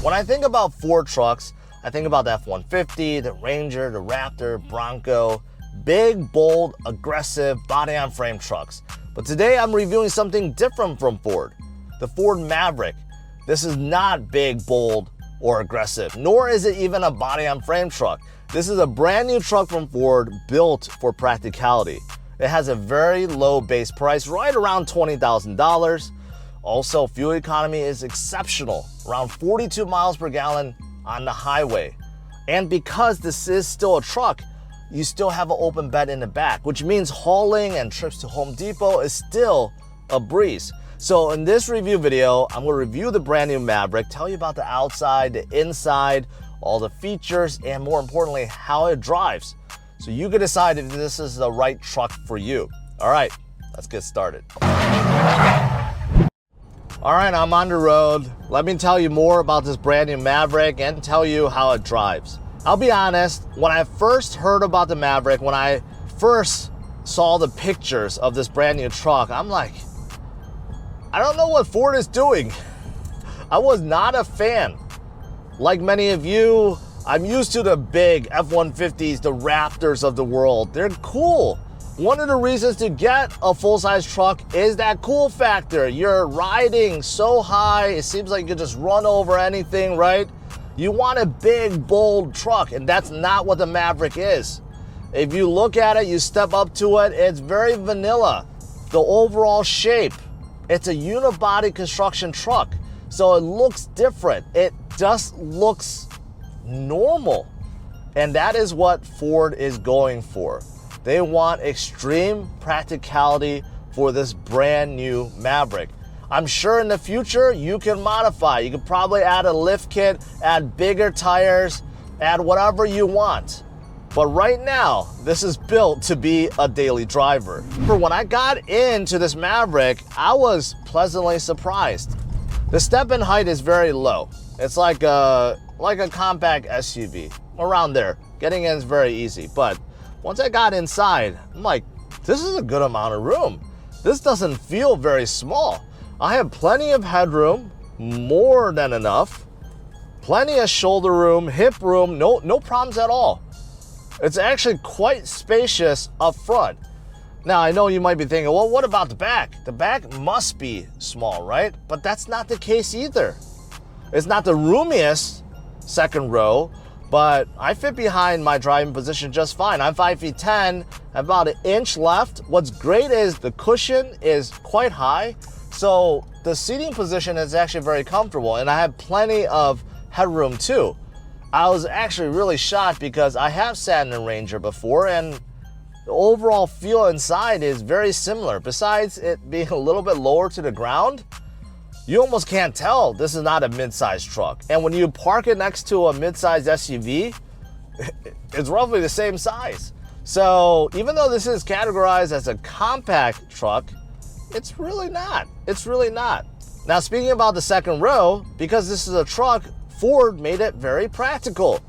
When I think about Ford trucks, I think about the F-150, the Ranger, the Raptor, Bronco, big, bold, aggressive, body-on-frame trucks. But today I'm reviewing something different from Ford, the Ford Maverick. This is not big, bold, or aggressive, nor is it even a body-on-frame truck. This is a brand new truck from Ford built for practicality. It has a very low base price, right around $20,000. Also, fuel economy is exceptional, around 42 miles per gallon on the highway. And because this is still a truck, you still have an open bed in the back, which means hauling and trips to Home Depot is still a breeze. So in this review video, I'm gonna review the brand new Maverick, tell you about the outside, the inside, all the features, and more importantly, how it drives. So you can decide if this is the right truck for you. All right, let's get started. All right, I'm on the road. Let me tell you more about this brand new Maverick and tell you how it drives. I'll be honest, when I first heard about the Maverick, when I first saw the pictures of this brand new truck, I'm like, I don't know what Ford is doing. I was not a fan. Like many of you, I'm used to the big F-150s, the Raptors of the world. They're cool. One of the reasons to get a full-size truck is that cool factor. You're riding so high, it seems like you could just run over anything, right? You want a big, bold truck, and that's not what the Maverick is. If you look at it, you step up to it, it's very vanilla. The overall shape, it's a unibody construction truck, so it looks different. It just looks normal, and that is what Ford is going for. They want extreme practicality for this brand new Maverick. I'm sure in the future you can modify. You could probably add a lift kit, add bigger tires, add whatever you want. But right now, this is built to be a daily driver. When I got into this Maverick, I was pleasantly surprised. The step-in height is very low. It's like a compact SUV, around there. Getting in is very easy, but once I got inside, I'm like, this is a good amount of room. This doesn't feel very small. I have plenty of headroom, more than enough. Plenty of shoulder room, hip room, no problems at all. It's actually quite spacious up front. Now, I know you might be thinking, well, what about the back? The back must be small, right? But that's not the case either. It's not the roomiest second row, but I fit behind my driving position just fine. I'm 5'10", about an inch left. What's great is the cushion is quite high, so the seating position is actually very comfortable, and I have plenty of headroom too. I was actually really shocked because I have sat in a Ranger before, and the overall feel inside is very similar. Besides it being a little bit lower to the ground, you almost can't tell this is not a mid-sized truck. And when you park it next to a mid-sized SUV, it's roughly the same size. So even though this is categorized as a compact truck, it's really not. It's really not. Now, speaking about the second row, because this is a truck, Ford made it very practical.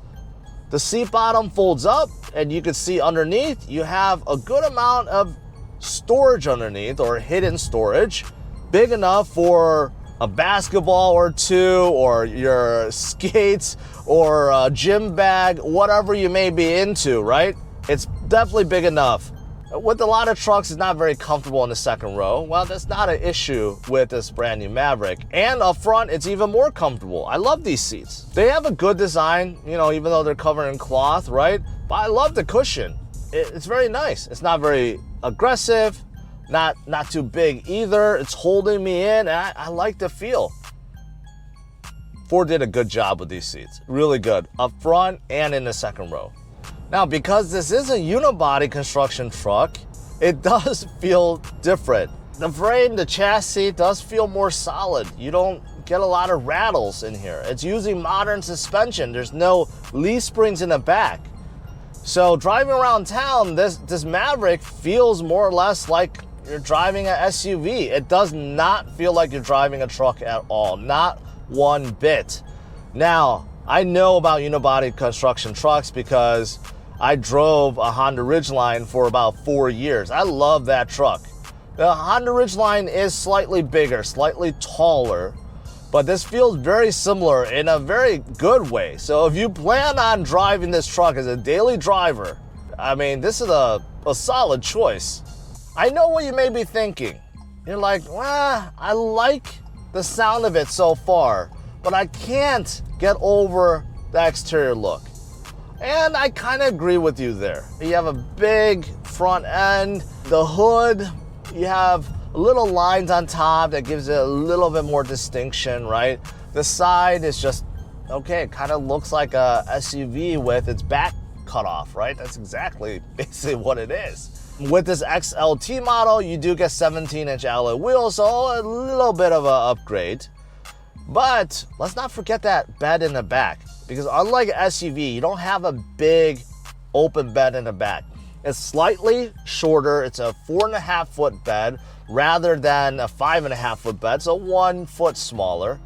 The seat bottom folds up, and you can see underneath, you have a good amount of storage underneath, or hidden storage, big enough for a basketball or two, or your skates, or a gym bag, whatever you may be into, right? It's definitely big enough. With a lot of trucks, it's not very comfortable in the second row. Well, that's not an issue with this brand new Maverick. And up front, it's even more comfortable. I love these seats. They have a good design, you know, even though they're covered in cloth, right? But I love the cushion. It's very nice. It's not very aggressive. Not too big either. It's holding me in, and I like the feel. Ford did a good job with these seats. Really good, up front and in the second row. Now, because this is a unibody construction truck, it does feel different. The frame, the chassis does feel more solid. You don't get a lot of rattles in here. It's using modern suspension. There's no leaf springs in the back. So driving around town, this Maverick feels more or less like you're driving an SUV. It does not feel like you're driving a truck at all, not one bit. Now, I know about unibody construction trucks because I drove a Honda Ridgeline for about 4 years. I love that truck. The Honda Ridgeline is slightly bigger, slightly taller, but this feels very similar in a very good way. So if you plan on driving this truck as a daily driver, I mean, this is a solid choice. I know what you may be thinking. You're like, well, I like the sound of it so far, but I can't get over the exterior look. And I kind of agree with you there. You have a big front end, the hood, you have little lines on top that gives it a little bit more distinction, right? The side is just, okay, it kind of looks like a SUV with its back cut off, right? That's exactly basically what it is. With this XLT model, you do get 17-inch alloy wheels, so a little bit of an upgrade. But let's not forget that bed in the back, because unlike an SUV, you don't have a big open bed in the back. It's slightly shorter. It's a 4.5-foot bed rather than a 5.5-foot bed, so 1 foot smaller.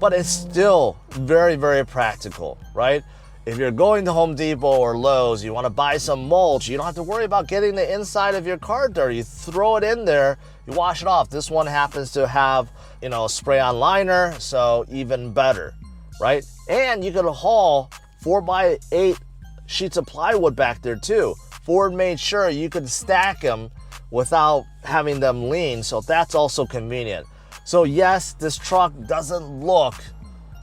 But it's still very, very practical, right? If you're going to Home Depot or Lowe's, you want to buy some mulch, you don't have to worry about getting the inside of your car dirty. You throw it in there, you wash it off. This one happens to have, a spray-on liner, so even better, right? And you could haul 4x8 sheets of plywood back there too. Ford made sure you could stack them without having them lean, so that's also convenient. So yes, this truck doesn't look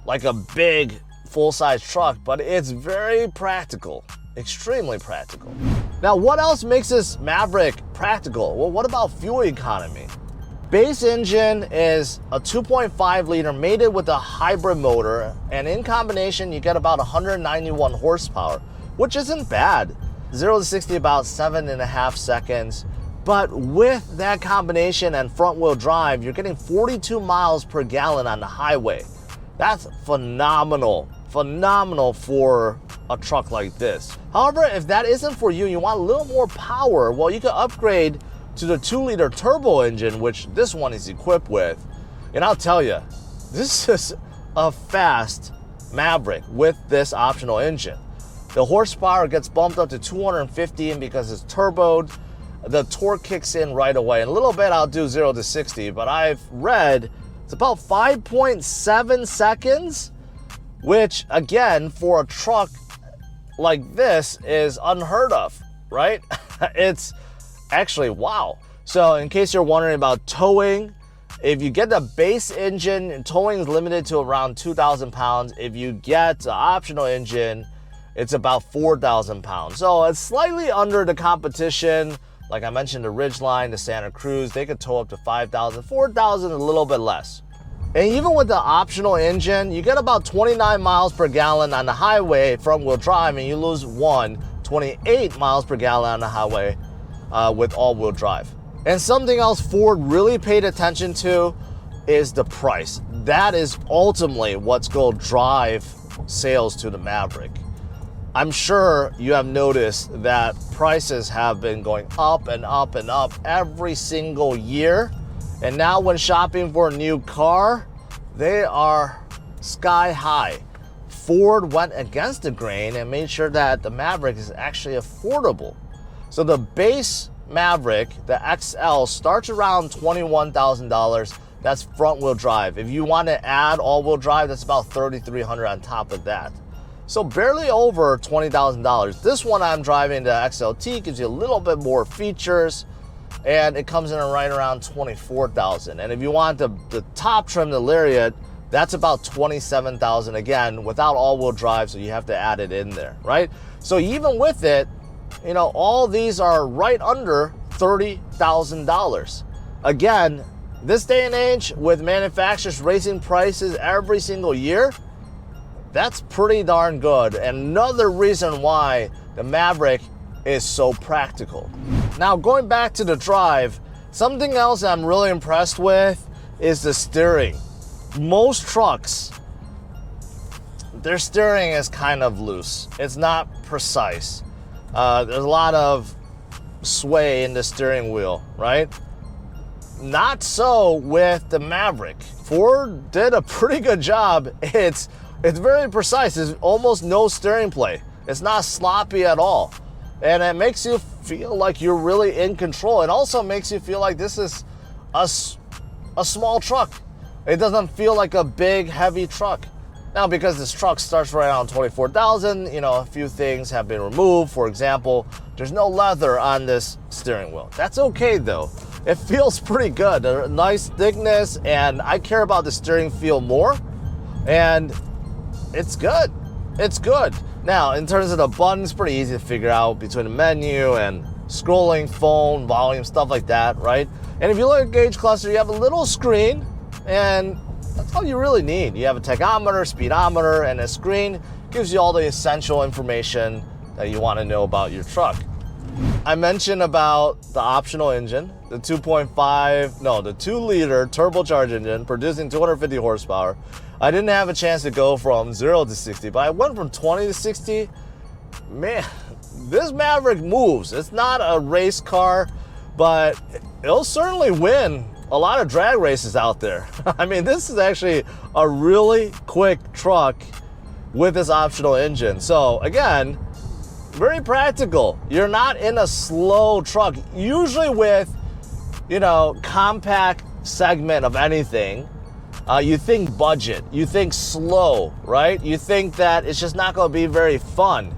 like a big full-size truck, but it's very practical, extremely practical. Now, what else makes this Maverick practical? Well, what about fuel economy? Base engine is a 2.5 liter mated with a hybrid motor, and in combination you get about 191 horsepower, which isn't bad. 0 to 60 about 7.5 seconds. But with that combination and front wheel drive, you're getting 42 miles per gallon on the highway. That's phenomenal for a truck like this. However, if that isn't for you, you want a little more power, well, you can upgrade to the 2-liter turbo engine, which this one is equipped with. And I'll tell you, this is a fast Maverick with this optional engine. The horsepower gets bumped up to 215 because it's turboed. The torque kicks in right away. In a little bit, I'll do 0 to 60, but I've read it's about 5.7 seconds, which again, for a truck like this is unheard of, right? It's actually, wow. So in case you're wondering about towing, if you get the base engine, towing is limited to around 2,000 pounds. If you get the optional engine, it's about 4,000 pounds. So it's slightly under the competition. Like I mentioned, the Ridgeline, the Santa Cruz, they could tow up to 5,000, 4,000, a little bit less. And even with the optional engine, you get about 29 miles per gallon on the highway front wheel drive, and you lose 28 miles per gallon on the highway with all wheel drive. And something else Ford really paid attention to is the price. That is ultimately what's going to drive sales to the Maverick. I'm sure you have noticed that prices have been going up and up and up every single year. And now when shopping for a new car, they are sky high. Ford went against the grain and made sure that the Maverick is actually affordable. So the base Maverick, the XL, starts around $21,000. That's front wheel drive. If you want to add all wheel drive, that's about $3,300 on top of that. So barely over $20,000. This one I'm driving, the XLT, gives you a little bit more features, and it comes in right around $24,000. And if you want the top trim, the Lariat, that's about $27,000 again, without all-wheel drive, so you have to add it in there, right? So even with it, all these are right under $30,000. Again, this day and age, with manufacturers raising prices every single year, that's pretty darn good. And another reason why the Maverick is so practical. Now, going back to the drive, something else I'm really impressed with is the steering. Most trucks, their steering is kind of loose. It's not precise. There's a lot of sway in the steering wheel, right? Not so with the Maverick. Ford did a pretty good job. It's very precise. There's almost no steering play. It's not sloppy at all. And it makes you feel like you're really in control. It also makes you feel like this is a small truck. It doesn't feel like a big, heavy truck. Now, because this truck starts right around 24,000, you know, a few things have been removed. For example, there's no leather on this steering wheel. That's okay though. It feels pretty good, a nice thickness, and I care about the steering feel more, and it's good. It's good. Now, in terms of the buttons, pretty easy to figure out between the menu and scrolling, phone, volume, stuff like that, right? And if you look at gauge cluster, you have a little screen, and that's all you really need. You have a tachometer, speedometer, and a screen gives you all the essential information that you want to know about your truck. I mentioned about the optional engine, the 2.5, no, the 2-liter turbocharged engine producing 250 horsepower. I didn't have a chance to go from 0 to 60, but I went from 20 to 60. Man, this Maverick moves. It's not a race car, but it'll certainly win a lot of drag races out there. I mean, this is actually a really quick truck with this optional engine. So again, very practical. You're not in a slow truck. Usually with, you know, compact segment of anything, you think budget, you think slow, right? You think that it's just not gonna be very fun.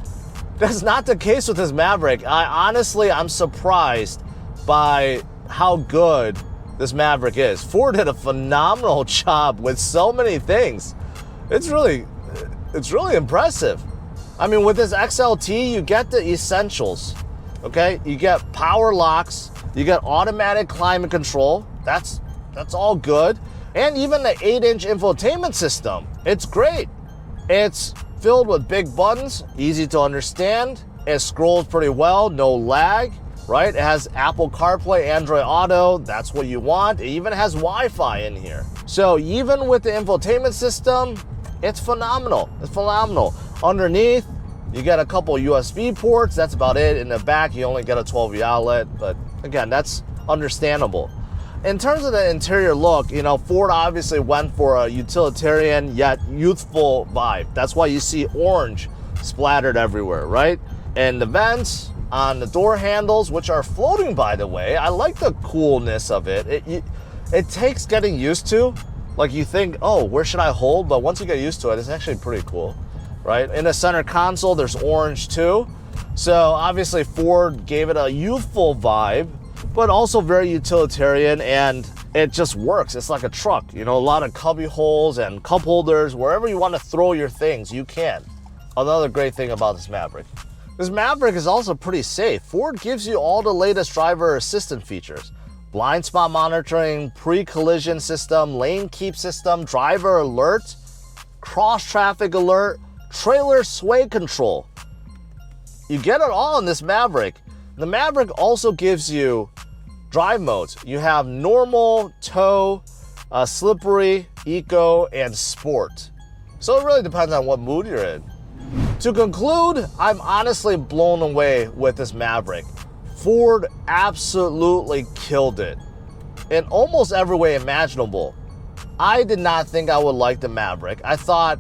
That's not the case with this Maverick. I'm surprised by how good this Maverick is. Ford did a phenomenal job with so many things. It's really impressive. I mean, with this XLT, you get the essentials, okay? You get power locks, you get automatic climate control. That's all good. And even the 8-inch infotainment system. It's great. It's filled with big buttons, easy to understand. It scrolls pretty well, no lag. Right? It has Apple CarPlay, Android Auto. That's what you want. It even has Wi-Fi in here. So even with the infotainment system, it's phenomenal. It's phenomenal. Underneath, you get a couple USB ports. That's about it. In the back, you only get a 12V outlet. But again, that's understandable. In terms of the interior look, you know, Ford obviously went for a utilitarian yet youthful vibe. That's why you see orange splattered everywhere, right? And the vents on the door handles, which are floating, by the way. I like the coolness of it. It takes getting used to. Like, you think, oh, where should I hold? But once you get used to it, it's actually pretty cool, right? In the center console, there's orange too. So obviously Ford gave it a youthful vibe, but also very utilitarian, and it just works. It's like a truck, you know, a lot of cubby holes and cup holders. Wherever you want to throw your things, you can. Another great thing about this Maverick. This Maverick is also pretty safe. Ford gives you all the latest driver assistant features. Blind spot monitoring, pre-collision system, lane keep system, driver alert, cross traffic alert, trailer sway control. You get it all in this Maverick. The Maverick also gives you drive modes. You have normal, tow, slippery, eco, and sport. So it really depends on what mood you're in. To conclude, I'm honestly blown away with this Maverick. Ford absolutely killed it in almost every way imaginable. I did not think I would like the Maverick. I thought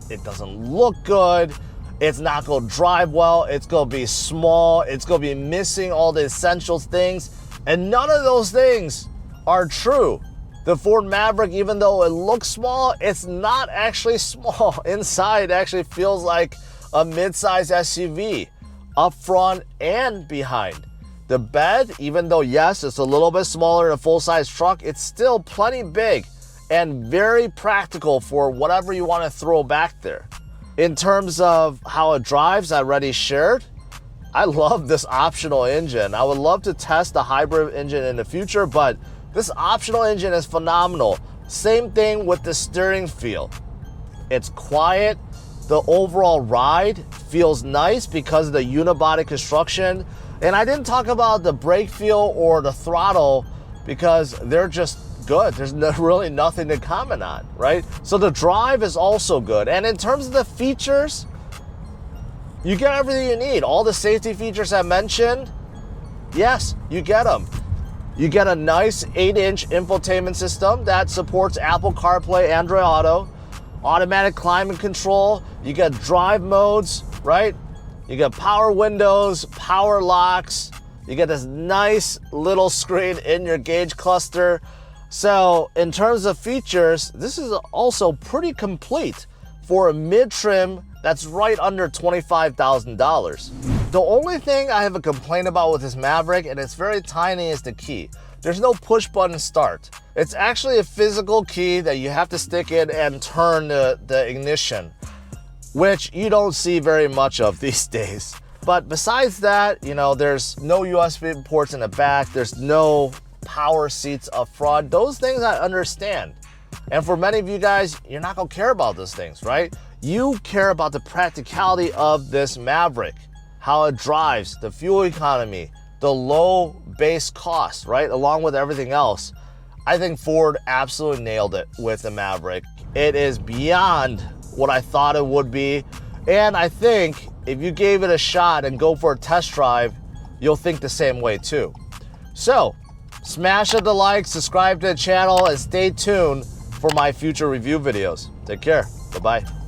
it doesn't look good, it's not gonna drive well, it's gonna be small, it's gonna be missing all the essential things, and none of those things are true. The Ford Maverick, even though it looks small, it's not actually small. Inside, it actually feels like a mid-size SUV, up front and behind. The bed, even though yes, it's a little bit smaller than a full-size truck, it's still plenty big and very practical for whatever you want to throw back there. In terms of how it drives, I already shared. I love this optional engine. I would love to test the hybrid engine in the future, but this optional engine is phenomenal. Same thing with the steering feel. It's quiet. The overall ride feels nice because of the unibody construction. And I didn't talk about the brake feel or the throttle because they're just good. There's really nothing to comment on, right? So the drive is also good. And in terms of the features, you get everything you need. All the safety features I mentioned, yes, you get them. You get a nice 8-inch infotainment system that supports Apple CarPlay, Android Auto, automatic climate control, you get drive modes, right? You get power windows, power locks, you get this nice little screen in your gauge cluster. So in terms of features, this is also pretty complete for a mid-trim that's right under $25,000. The only thing I have a complaint about with this Maverick, and it's very tiny, is the key. There's no push button start. It's actually a physical key that you have to stick in and turn the ignition, which you don't see very much of these days. But besides that, you know, there's no USB ports in the back. There's no power seats up front. Those things I understand. And for many of you guys, you're not gonna care about those things, right? You care about the practicality of this Maverick, how it drives, the fuel economy, the low base cost, right? Along with everything else. I think Ford absolutely nailed it with the Maverick. It is beyond what I thought it would be. And I think if you gave it a shot and go for a test drive, you'll think the same way too. So, smash the like, subscribe to the channel, and stay tuned for my future review videos. Take care. Bye-bye.